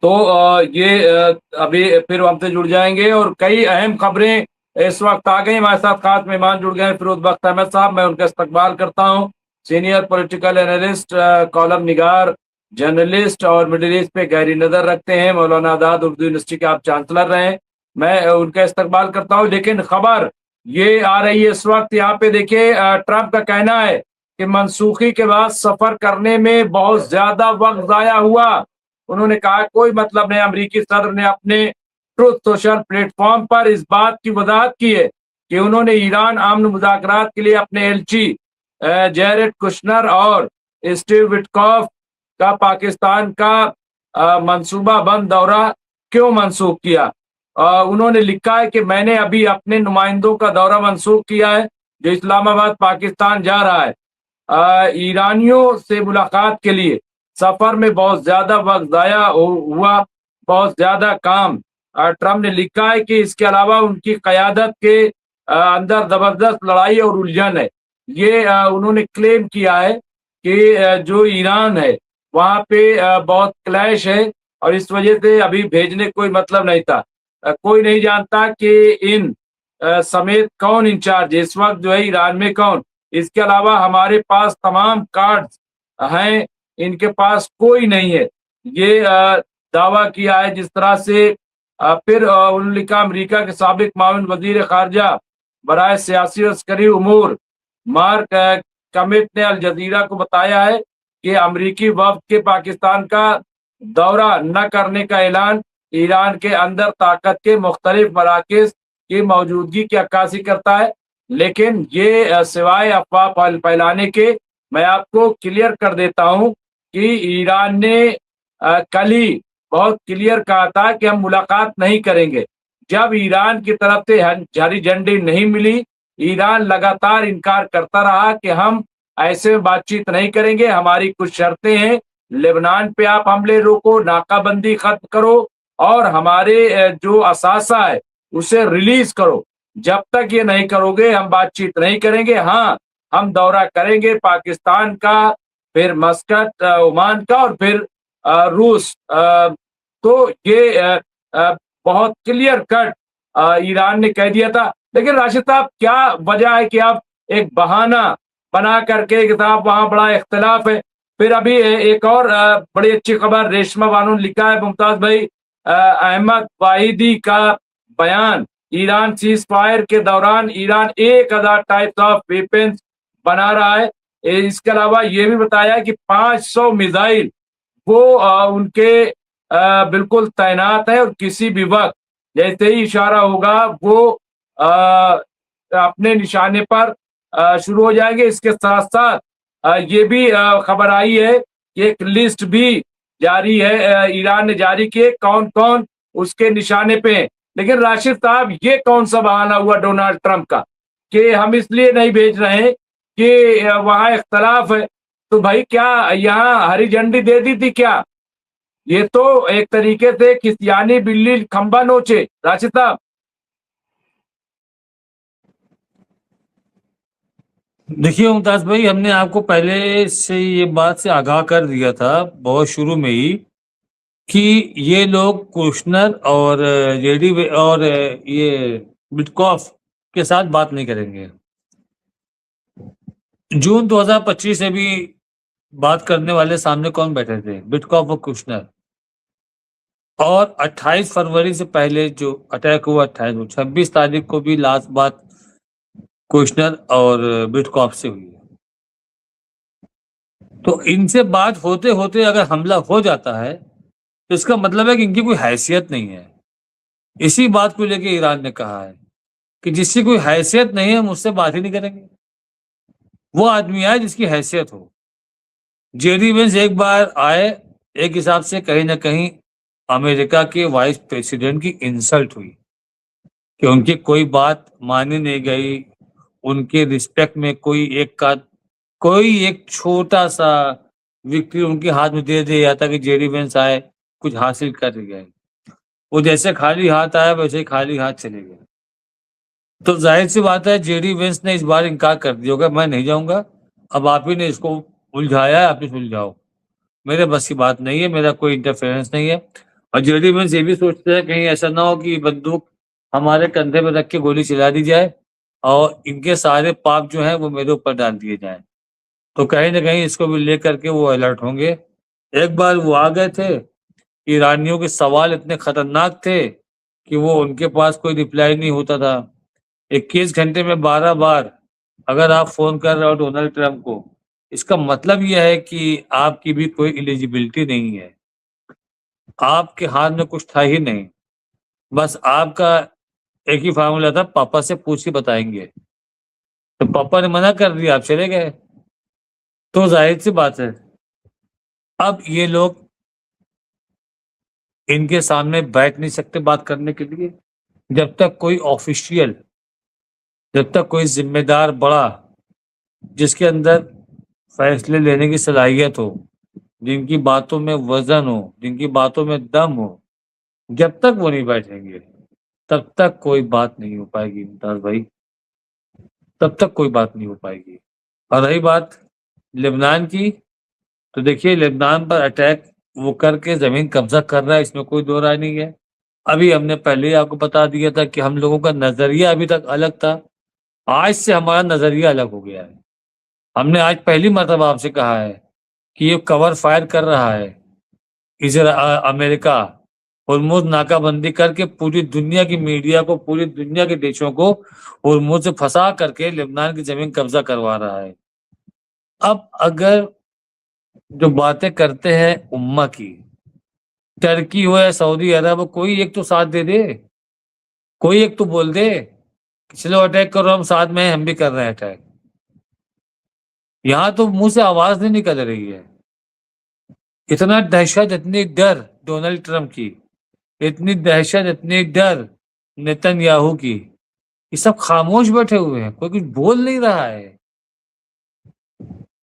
تو یہ ابھی پھر ہم سے جڑ جائیں گے، اور کئی اہم خبریں اس وقت آ گئی. ہمارے ساتھ خاص مہمان جڑ گئے ہیں، فیروز بخت احمد صاحب. میں ان کا استقبال کرتا ہوں. سینئر پولیٹیکل انالسٹ، کالم نگار، جرنلسٹ اور مڈل ایسٹ پہ گہری نظر رکھتے ہیں. مولانا آزاد اردو یونیورسٹی کے آپ چانسلر رہے ہیں. میں ان کا استقبال کرتا ہوں. لیکن خبر یہ آ رہی ہے اس وقت یہاں پہ، دیکھیے ٹرمپ کا کہنا ہے کہ منسوخی کے بعد سفر کرنے میں بہت زیادہ وقت ضائع ہوا. انہوں نے کہا کوئی مطلب نہیں. امریکی صدر نے اپنے ٹروتھ سوشل پلیٹ فارم پر اس بات کی وضاحت کی ہے کہ انہوں نے ایران امن مذاکرات کے لیے اپنے ایلچی جیرڈ کشنر اور اسٹیو وٹکاف کا پاکستان کا منصوبہ بند دورہ کیوں منسوخ کیا. انہوں نے لکھا ہے کہ میں نے ابھی اپنے نمائندوں کا دورہ منسوخ کیا ہے جو اسلام آباد پاکستان جا رہا ہے. ایرانیوں سے ملاقات کے لیے سفر میں بہت زیادہ وقت ضائع ہوا، بہت زیادہ کام. ٹرمپ نے لکھا ہے کہ اس کے علاوہ ان کی قیادت کے اندر زبردست لڑائی اور الجھن ہے. یہ انہوں نے کلیم کیا ہے کہ جو ایران ہے وہاں پہ بہت کلیش ہے، اور اس وجہ سے ابھی بھیجنے کوئی مطلب نہیں تھا. کوئی نہیں جانتا کہ ان سمیت کون انچارج اس وقت جو ہے ایران میں کون. اس کے علاوہ ہمارے پاس تمام کارڈز ہیں، ان کے پاس کوئی نہیں ہے. یہ دعویٰ کیا ہے جس طرح سے. پھر انہوں نے لکھا امریکہ کے سابق معاون وزیر خارجہ برائے سیاسی اور عسکری امور مارک کمٹ نے الجزیرہ کو بتایا ہے کہ امریکی وفد کے پاکستان کا دورہ نہ کرنے کا اعلان ایران کے اندر طاقت کے مختلف مراکز کی موجودگی کی عکاسی کرتا ہے. لیکن یہ سوائے افواہ پھیلانے کے، میں آپ کو کلیئر کر دیتا ہوں کہ ایران نے کل ہی بہت کلیئر کہا تھا کہ ہم ملاقات نہیں کریں گے. جب ایران کی طرف سے ہری جھنڈی نہیں ملی، ایران لگاتار انکار کرتا رہا کہ ہم ایسے بات چیت نہیں کریں گے. ہماری کچھ شرطیں ہیں، لبنان پہ آپ حملے روکو، ناکہ بندی ختم کرو، اور ہمارے جو اثاثہ ہے اسے ریلیز کرو. جب تک یہ نہیں کرو گے ہم بات چیت نہیں کریں گے. ہاں، ہم دورہ کریں گے پاکستان کا، پھر مسقط، عمان کا، اور پھر روس. تو یہ بہت کلیئر کٹ ایران نے کہہ دیا تھا. لیکن راشد صاحب کیا وجہ ہے کہ آپ ایک بہانہ بنا کر کے کہ صاحب وہاں بڑا اختلاف ہے. پھر ابھی ایک اور بڑی اچھی خبر ریشمہ بانو نے لکھا ہے، ممتاز بھائی، احمد واحدی کا بیان، ایران سیز فائر کے دوران ایران 1000 ٹائپس آف ویپنز بنا رہا ہے. اس کے علاوہ یہ بھی بتایا کہ 500 میزائل وہ ان کے بالکل تعینات ہے، اور کسی بھی وقت جیسے ہی اشارہ ہوگا وہ اپنے نشانے پر شروع ہو جائیں گے. اس کے ساتھ ساتھ یہ بھی خبر آئی ہے کہ ایک لسٹ بھی جاری ہے، ایران نے جاری کی کون کون اس کے نشانے پہ ہیں. لیکن راشد صاحب یہ کون سا بہانہ ہوا ڈونالڈ ٹرمپ کا کہ ہم اس لیے نہیں بھیج رہے ہیں کہ وہاں اختلاف ہے؟ تو بھائی کیا یہاں ہری جھنڈی دے دی تھی کیا؟ یہ تو ایک طریقے سے کسیانی بلی کھمبا نوچے. راشد صاحب دیکھیے ممتاز بھائی، ہم نے آپ کو پہلے سے یہ بات سے آگاہ کر دیا تھا بہت شروع میں ہی کہ یہ لوگ کوشنر اور اور یہ بٹکوف کے ساتھ بات نہیں کریں گے. جون 2025 سے بھی بات کرنے والے سامنے کون بیٹھے تھے؟ بٹکوف اور کوشنر. اور 28 فروری سے پہلے جو اٹیک ہوا 26 تاریخ کو بھی لاسٹ بات کوشنر اور بٹکوف سے ہوئی ہے. تو ان سے بات ہوتے ہوتے اگر حملہ ہو جاتا ہے تو اس کا مطلب ہے کہ ان کی کوئی حیثیت نہیں ہے. اسی بات کو لے کے ایران نے کہا ہے کہ جس کی کوئی حیثیت نہیں ہے ہم اس سے بات ہی نہیں کریں گے. وہ آدمی آئے جس کی حیثیت ہو. جیری وینس ایک بار آئے، ایک حساب سے کہیں نہ کہیں امریکہ کے وائس پریسیڈنٹ کی انسلٹ ہوئی کہ ان کی کوئی بات مانی نہیں گئی. ان کے رسپیکٹ میں کوئی ایک چھوٹا سا وکٹری ان کے ہاتھ میں دے دیا تھا کہ جیری وینس آئے کچھ حاصل کر گئے. وہ جیسے خالی ہاتھ آیا ویسے خالی ہاتھ چلے گئے. تو ظاہر سی بات ہے جیری وینس نے اس بار انکار کر دیا ہوگا، میں نہیں جاؤں گا. اب آپ ہی نے اس کو الجھایا ہے، آپ ہی سلجھاؤ، میرے بس کی بات نہیں ہے، میرا کوئی انٹرفیئرنس نہیں ہے. اور جیڈی مینس یہ بھی سوچتے ہیں کہیں ایسا نہ ہو کہ بندوق ہمارے کندھے پہ رکھ کے گولی چلا دی جائے اور ان کے سارے پاپ جو ہیں وہ میرے اوپر ڈال دیے جائیں. تو کہیں نہ کہیں اس کو بھی لے کر کے وہ الرٹ ہوں گے. ایک بار وہ آ گئے تھے، ایرانیوں کے سوال اتنے خطرناک تھے کہ وہ ان کے پاس کوئی ریپلائی نہیں ہوتا تھا. 21 گھنٹے میں 12 بار اگر آپ فون کر رہے ہو ڈونلڈ ٹرمپ کو، اس کا مطلب یہ ہے کہ آپ کی بھی کوئی ایلیجیبلٹی نہیں ہے، آپ کے ہاتھ میں کچھ تھا ہی نہیں. بس آپ کا ایک ہی فارمولا تھا، پاپا سے پوچھ کے بتائیں گے. تو پاپا نے منع کر دیا، آپ چلے گئے. تو ظاہر سی بات ہے اب یہ لوگ ان کے سامنے بیٹھ نہیں سکتے بات کرنے کے لیے جب تک کوئی آفیشیل، جب تک کوئی ذمہ دار بڑا جس کے اندر فیصلے لینے کی صلاحیت ہو، جن کی باتوں میں وزن ہو، جن کی باتوں میں دم ہو، جب تک وہ نہیں بیٹھیں گے تب تک کوئی بات نہیں ہو پائے گی ممتاز بھائی، تب تک کوئی بات نہیں ہو پائے گی. اور رہی بات لبنان کی، تو دیکھیے لبنان پر اٹیک وہ کر کے زمین قبضہ کر رہا ہے، اس میں کوئی دو رائے نہیں ہے. ابھی ہم نے پہلے ہی آپ کو بتا دیا تھا کہ ہم لوگوں کا نظریہ ابھی تک الگ تھا، آج سے ہمارا نظریہ الگ ہو گیا ہے. ہم نے آج پہلی مرتبہ آپ سے کہا ہے کہ یہ کور فائر کر رہا ہے امریکہ، ہرمز ناکہ بندی کر کے پوری دنیا کی میڈیا کو، پوری دنیا کے دیشوں کو ہرمز سے پھنسا کر کے لبنان کی زمین قبضہ کروا رہا ہے. اب اگر جو باتیں کرتے ہیں امہ کی، ترکی ہو یا سعودی عرب ہو، کوئی ایک تو ساتھ دے دے، کوئی ایک تو بول دے کہ چلو اٹیک کرو، ہم ساتھ میں ہیں، ہم بھی کر رہے ہیں اٹیک. یہاں تو منہ سے آواز نہیں نکل رہی ہے. اتنا دہشت، اتنی ڈر ڈونلڈ ٹرمپ کی، اتنی دہشت، اتنی ڈر نیتن یاہو کی، یہ سب خاموش بیٹھے ہوئے ہیں، کوئی کچھ بول نہیں رہا ہے.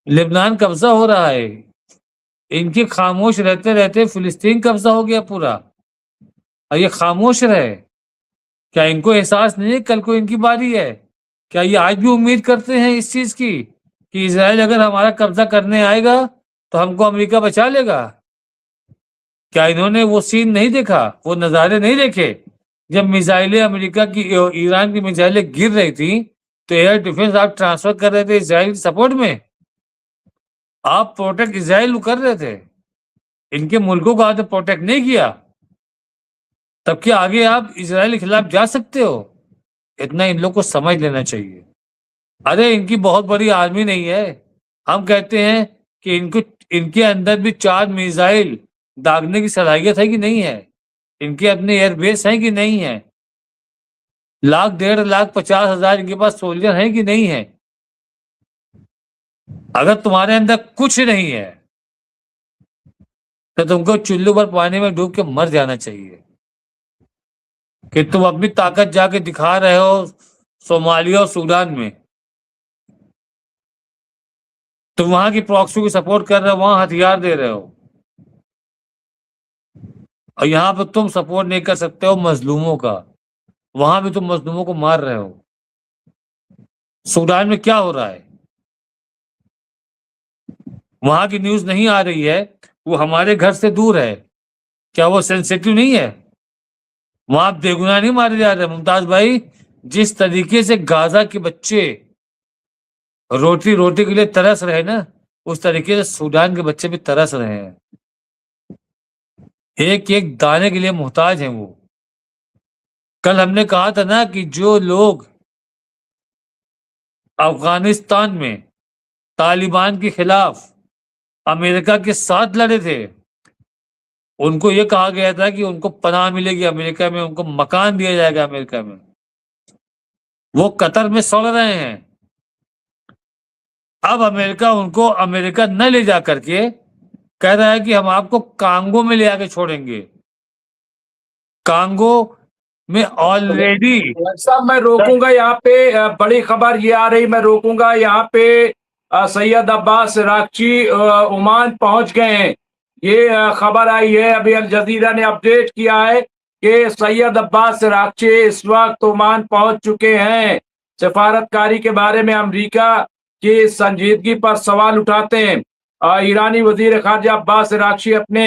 لبنان قبضہ ہو رہا ہے، ان کی خاموش رہتے رہتے فلسطین قبضہ ہو گیا پورا، اور یہ خاموش رہے. کیا ان کو احساس نہیں ہے کل کو ان کی باری ہے؟ کیا یہ آج بھی امید کرتے ہیں اس چیز کی کہ اسرائیل اگر ہمارا قبضہ کرنے آئے گا تو ہم کو امریکہ بچا لے گا؟ کیا انہوں نے وہ سین نہیں دیکھا، وہ نظارے نہیں دیکھے جب میزائلیں امریکہ کی، ایران کی میزائلیں گر رہی تھی تو ایئر ڈیفنس آپ ٹرانسفر کر رہے تھے اسرائیل کی سپورٹ میں، آپ پروٹیکٹ اسرائیل کر رہے تھے، ان کے ملکوں کو آپ نے پروٹیکٹ نہیں کیا، تب کہ آگے آپ اسرائیل کے خلاف جا سکتے ہو؟ اتنا ان لوگ کو سمجھ لینا چاہیے. ارے ان کی بہت بڑی آرمی نہیں ہے، ہم کہتے ہیں کہ ان کے اندر بھی 4 میزائل داغنے کی صلاحیت ہے کہ نہیں ہے، ان کے اپنے ایئر بیس ہیں کہ نہیں ہے، 1,00,000 1,50,000 50,000 ان کے پاس سولجر ہیں کہ نہیں ہے. اگر تمہارے اندر کچھ نہیں ہے تو تم کو چلو پر پانی میں ڈوب کے مر جانا چاہیے. کہ تم اپنی طاقت جا کے دکھا رہے ہو صومالیہ اور سوڈان میں، تم وہاں کی پراکسی کو سپورٹ کر رہے ہو، وہاں ہتھیار دے رہے ہو، اور یہاں پہ تم سپورٹ نہیں کر سکتے ہو مظلوموں کا، وہاں بھی تم مظلوموں کو مار رہے ہو. سوڈان میں کیا ہو رہا ہے وہاں کی نیوز نہیں آ رہی ہے، وہ ہمارے گھر سے دور ہے، کیا وہ سینسیٹیو نہیں ہے؟ وہاں بے گناہ نہیں مارے جا رہے ممتاز بھائی؟ جس طریقے سے غازہ کے بچے روٹی کے لیے ترس رہے نا، اس طریقے سے سوڈان کے بچے بھی ترس رہے ہیں، ایک ایک دانے کے لیے محتاج ہیں وہ. کل ہم نے کہا تھا نا کہ جو لوگ افغانستان میں طالبان کے خلاف امریکہ کے ساتھ لڑے تھے، ان کو یہ کہا گیا تھا کہ ان کو پناہ ملے گی امریکہ میں، ان کو مکان دیا جائے گا امریکہ میں. وہ قطر میں سڑ رہے ہیں. اب امریکہ نہ لے جا کر کے کہہ رہا ہے کہ ہم آپ کو کانگو میں لے آ کے چھوڑیں گے. کانگو میں آلریڈی صاحب میں روکوں گا یہاں پہ، بڑی خبر یہ آ رہی، میں روکوں گا یہاں پہ. سید عباس راغچی عمان پہنچ گئے ہیں، یہ خبر آئی ہے، ابھی الجزیرہ نے اپڈیٹ کیا ہے کہ سید عباس راغچی اس وقت عمان پہنچ چکے ہیں. سفارتکاری کے بارے میں امریکہ کی سنجیدگی پر سوال اٹھاتے ہیں. ایرانی وزیر خارجہ عباس راغچی اپنے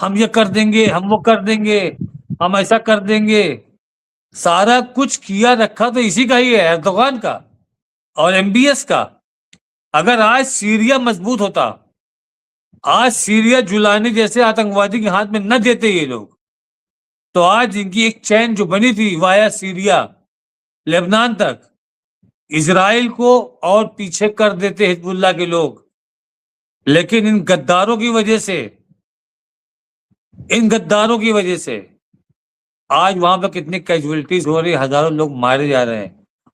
ہم یہ کر دیں گے، ہم وہ کر دیں گے، ہم ایسا کر دیں گے. سارا کچھ کیا رکھا تو اسی کا ہی ہے، ایردوغان کا اور MBS کا. اگر آج سیریا مضبوط ہوتا، آج سیریا جولانی جیسے آتنکوادی کے ہاتھ میں نہ دیتے یہ لوگ، تو آج ان کی ایک چین جو بنی تھی وایا سیریا لبنان تک، اسرائیل کو اور پیچھے کر دیتے حزب اللہ کے لوگ. لیکن ان غداروں کی وجہ سے آج وہاں پہ کتنی کیجولیٹیز ہو رہی، ہزاروں لوگ مارے جا رہے ہیں،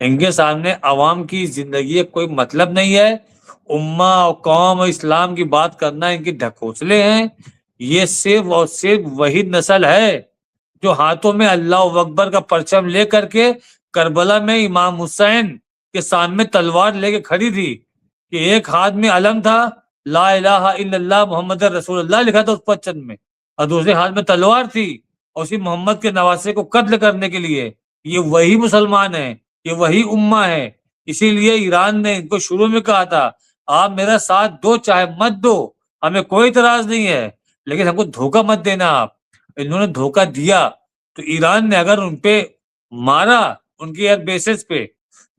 ان کے سامنے عوام کی زندگی کوئی مطلب نہیں ہے. امہ اور قوم اور اسلام کی بات کرنا ان کی ڈھکوسلے ہیں. یہ صرف اور صرف وہی نسل ہے جو ہاتھوں میں اللہ اکبر کا پرچم لے کر کے کربلا میں امام حسین کے سامنے تلوار لے کے کھڑی تھی، کہ ایک ہاتھ میں علم تھا، لا الہ الا اللہ محمد رسول اللہ لکھا تھا اس پرچم میں، اور دوسرے ہاتھ میں تلوار تھی، اور اسی محمد کے نواسے کو قتل کرنے کے لیے. یہ وہی مسلمان ہیں، یہ وہی امہ ہے. اسی لیے ایران نے ان کو شروع میں کہا تھا آپ میرا ساتھ دو چاہے مت دو، ہمیں کوئی اعتراض نہیں ہے، لیکن ہم کو دھوکہ مت دینا. آپ انہوں نے دھوکہ دیا تو ایران نے اگر ان پہ مارا، ان کی ایئر بیسز پہ،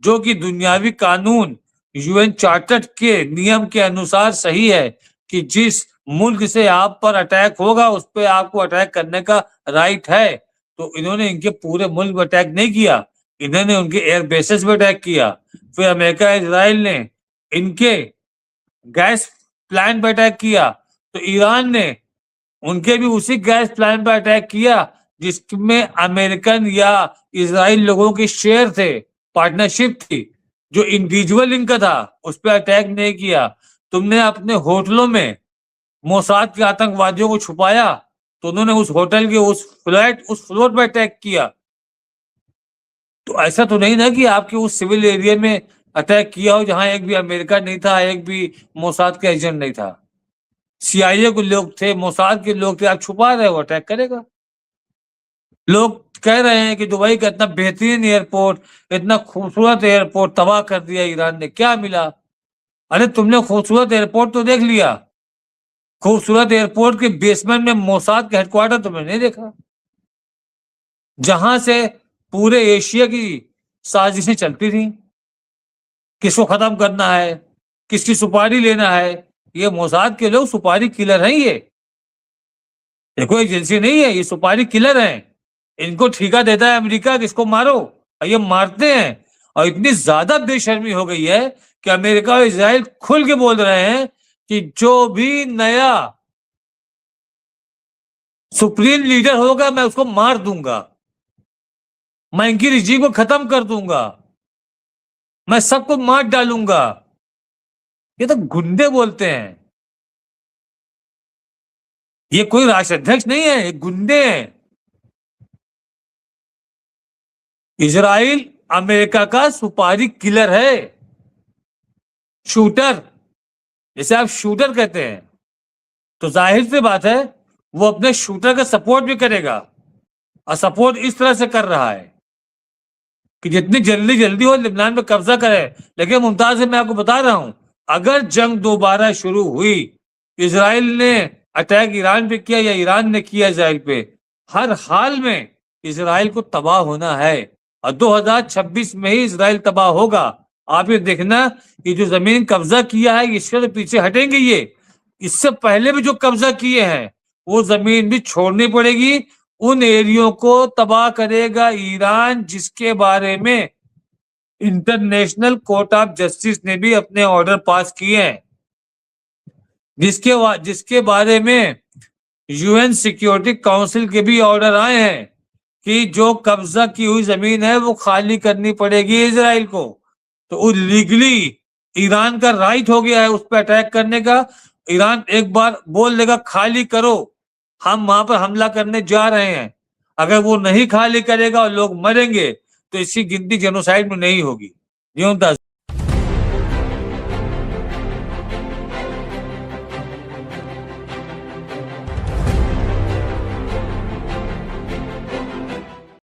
جو کہ دنیاوی قانون UN چارٹر کے نیم کے انوسار صحیح ہے کہ جس ملک سے آپ پر اٹیک ہوگا اس پہ آپ کو اٹیک کرنے کا رائٹ ہے، تو انہوں نے ان کے پورے ملک پہ اٹیک نہیں کیا، انہوں نے ان کے ایئر بیسز پہ اٹیک کیا. پھر امریکہ اسرائیل نے ان کے گیس پلانٹ پہ اٹیک کیا، تو ایران نے ان کے بھی اسی گیس پلانٹ پہ اٹیک کیا جس میں امریکن یا اسرائیل لوگوں کے شیئر تھے، پارٹنرشپ تھی. جو انڈیویجول ان کا تھا اس پہ اٹیک نہیں کیا. تم نے اپنے ہوٹلوں میں موساد کے آتنکوادیوں کو چھپایا تو انہوں نے اس ہوٹل کے اس فلور پہ اٹیک کیا. تو ایسا تو نہیں نا کہ آپ کے اس سول ایریا میں اٹیک کیا ہو جہاں ایک بھی امریکہ نہیں تھا، ایک بھی موساد کا ایجنٹ نہیں تھا. CIA کے لوگ تھے، موساد کے لوگ تھے، آپ چھپا رہے ہو، اٹیک کرے گا. لوگ کہہ رہے ہیں کہ دبئی کا اتنا بہترین ایئرپورٹ، اتنا خوبصورت ایئرپورٹ تباہ کر دیا ایران نے، کیا ملا؟ ارے تم نے خوبصورت ایئرپورٹ تو دیکھ لیا، خوبصورت ایئرپورٹ کے بیسمنٹ میں موساد کا ہیڈ کوارٹر تم نے نہیں دیکھا، جہاں سے پورے ایشیا کی سازشیں چلتی تھیں، کس کو ختم کرنا ہے، کس کی سپاری لینا ہے. یہ موساد کے لوگ سپاری کلر ہیں. یہ کوئی ایجنسی نہیں ہے، یہ سپاری کلر ہیں. ان کو ٹھیکہ دیتا ہے امریکہ کہ اس کو مارو، اور یہ مارتے ہیں. اور اتنی زیادہ بے شرمی ہو گئی ہے کہ امریکہ اور اسرائیل کھل کے بول رہے ہیں کہ جو بھی نیا سپریم لیڈر ہوگا میں اس کو مار دوں گا، میں ان کی رجیم کو ختم کر دوں گا، میں سب کو مار ڈالوں گا. یہ تو گنڈے بولتے ہیں، یہ کوئی راشٹر ادھیکش نہیں ہے، یہ گنڈے ہیں. اسرائیل امریکہ کا سپاری کلر ہے، شوٹر، جیسے آپ شوٹر کہتے ہیں، تو ظاہر سی بات ہے وہ اپنے شوٹر کا سپورٹ بھی کرے گا، اور سپورٹ اس طرح سے کر رہا ہے کہ جتنی جلدی ہو لبنان پہ قبضہ کرے. لیکن ممتاز میں آپ کو بتا رہا ہوں، اگر جنگ دوبارہ شروع ہوئی، اسرائیل نے اٹیک ایران پہ کیا یا ایران نے کیا اسرائیل پہ، ہر حال میں اسرائیل کو تباہ ہونا ہے، اور 2026 میں ہی اسرائیل تباہ ہوگا. آپ یہ دیکھنا کہ جو زمین قبضہ کیا ہے اس سے تو پیچھے ہٹیں گے. یہ اس سے پہلے بھی جو قبضہ کیے ہیں وہ زمین بھی چھوڑنی پڑے گی. ان ایریوں کو تباہ کرے گا ایران، جس کے بارے میں انٹرنیشنل کورٹ آف جسٹس نے بھی اپنے آرڈر پاس کیے ہیں، جس کے بارے میں UN سیکیورٹی کاؤنسل کے بھی آرڈر آئے ہیں کہ جو قبضہ کی ہوئی زمین ہے وہ خالی کرنی پڑے گی اسرائیل کو. تو لیگلی ایران کا رائٹ ہو گیا ہے اس پہ اٹیک کرنے کا. ایران ایک بار بول دے گا خالی کرو، ہم وہاں پر حملہ کرنے جا رہے ہیں. اگر وہ نہیں خالی کرے گا اور لوگ مریں گے تو اس کی گنتی جینوسائیڈ میں نہیں ہوگی.